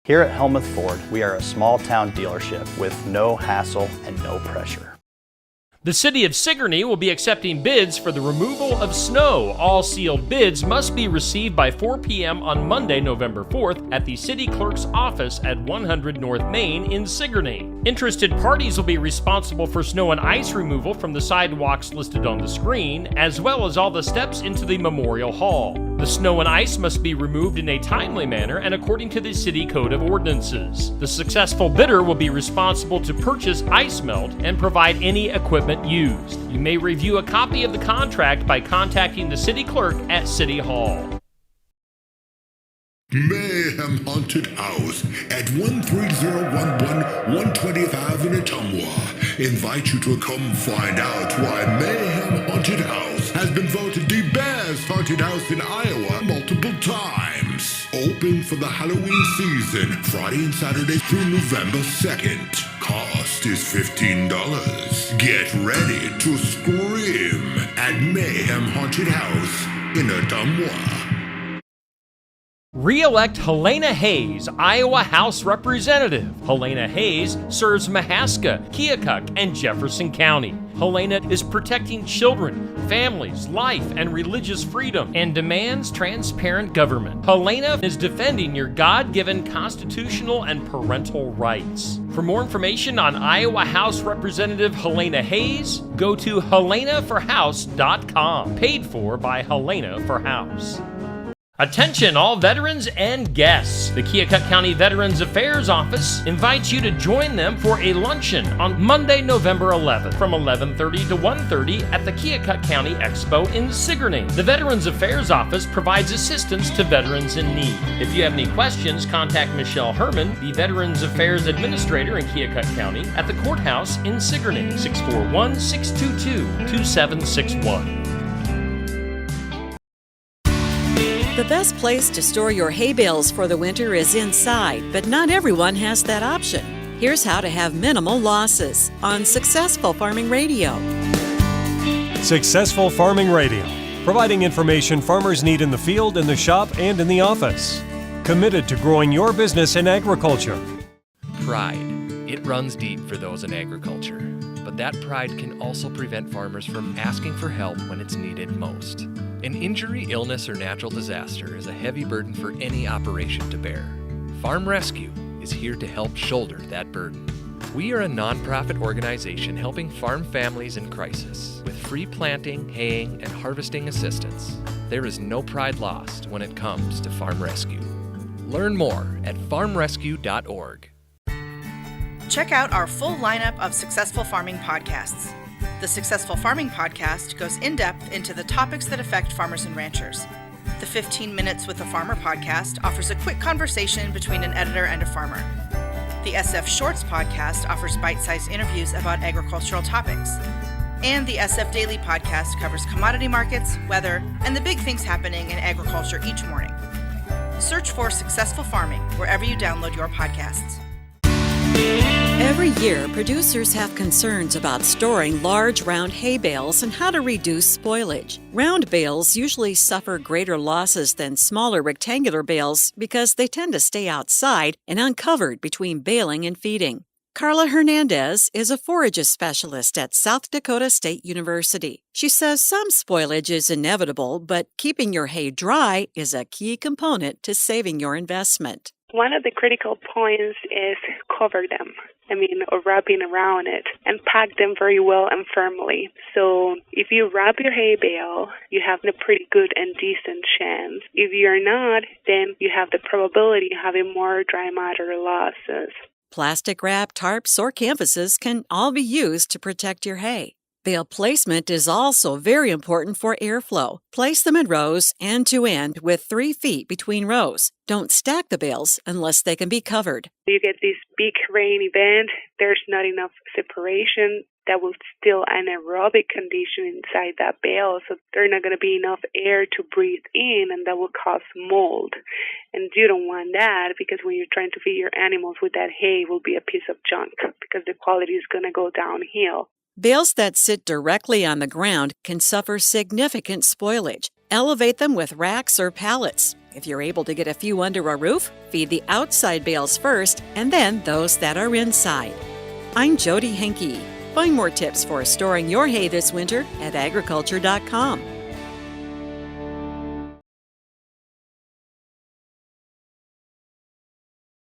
Here at Helmuth Ford, we are a small-town dealership with no hassle and no pressure. The City of Sigourney will be accepting bids for the removal of snow. All sealed bids must be received by 4 p.m. on Monday, November 4th at the City Clerk's office at 100 North Main in Sigourney. Interested parties will be responsible for snow and ice removal from the sidewalks listed on the screen, as well as all the steps into the Memorial Hall. The snow and ice must be removed in a timely manner and according to the City Code of Ordinances. The successful bidder will be responsible to purchase ice melt and provide any equipment used. You may review a copy of the contract by contacting the City Clerk at City Hall. Mayhem Haunted House at 13011 120th Avenue, Ottumwa invite you to come find out why Mayhem Haunted House has been voted the best haunted house in Iowa multiple times. Open for the Halloween season, Friday and Saturday through November 2nd. Cost is $15. Get ready to scream at Mayhem Haunted House in Ottumwa. Re-elect Helena Hayes, Iowa House Representative. Helena Hayes serves Mahaska, Keokuk, and Jefferson County. Helena is protecting children, families, life, and religious freedom, and demands transparent government. Helena is defending your God-given constitutional and parental rights. For more information on Iowa House Representative Helena Hayes, go to helenaforhouse.com. Paid for by Helena for House. Attention all veterans and guests. The Keokuk County Veterans Affairs Office invites you to join them for a luncheon on Monday, November 11th from 11:30 to 1:30 at the Keokuk County Expo in Sigourney. The Veterans Affairs Office provides assistance to veterans in need. If you have any questions, contact Michelle Herman, the Veterans Affairs Administrator in Keokuk County, at the courthouse in Sigourney, 641-622-2761. The best place to store your hay bales for the winter is inside, but not everyone has that option. Here's how to have minimal losses on Successful Farming Radio. Successful Farming Radio, providing information farmers need in the field, in the shop, and in the office. Committed to growing your business in agriculture. Pride. It runs deep for those in agriculture, but that pride can also prevent farmers from asking for help when it's needed most. An injury, illness, or natural disaster is a heavy burden for any operation to bear. Farm Rescue is here to help shoulder that burden. We are a nonprofit organization helping farm families in crisis with free planting, haying, and harvesting assistance. There is no pride lost when it comes to Farm Rescue. Learn more at farmrescue.org. Check out our full lineup of Successful Farming podcasts. The Successful Farming podcast goes in-depth into the topics that affect farmers and ranchers. The 15 Minutes with a Farmer podcast offers a quick conversation between an editor and a farmer. The SF Shorts podcast offers bite-sized interviews about agricultural topics. And the SF Daily podcast covers commodity markets, weather, and the big things happening in agriculture each morning. Search for Successful Farming wherever you download your podcasts. Every year, producers have concerns about storing large round hay bales and how to reduce spoilage. Round bales usually suffer greater losses than smaller rectangular bales because they tend to stay outside and uncovered between baling and feeding. Carla Hernandez is a forages specialist at South Dakota State University. She says some spoilage is inevitable, but keeping your hay dry is a key component to saving your investment. One of the critical points is cover them. Or wrapping around it and pack them very well and firmly. So if you wrap your hay bale, you have a pretty good and decent chance. If you're not, then you have the probability of having more dry matter losses. Plastic wrap, tarps, or canvases can all be used to protect your hay. Bale placement is also very important for airflow. Place them in rows, end to end, with 3 feet between rows. Don't stack the bales unless they can be covered. You get this big rain event, there's not enough separation. That will still anaerobic condition inside that bale, so there's not going to be enough air to breathe in, and that will cause mold. And you don't want that, because when you're trying to feed your animals with that hay, it will be a piece of junk because the quality is going to go downhill. Bales that sit directly on the ground can suffer significant spoilage. Elevate them with racks or pallets. If you're able to get a few under a roof, feed the outside bales first and then those that are inside. I'm Jody Henke. Find more tips for storing your hay this winter at agriculture.com.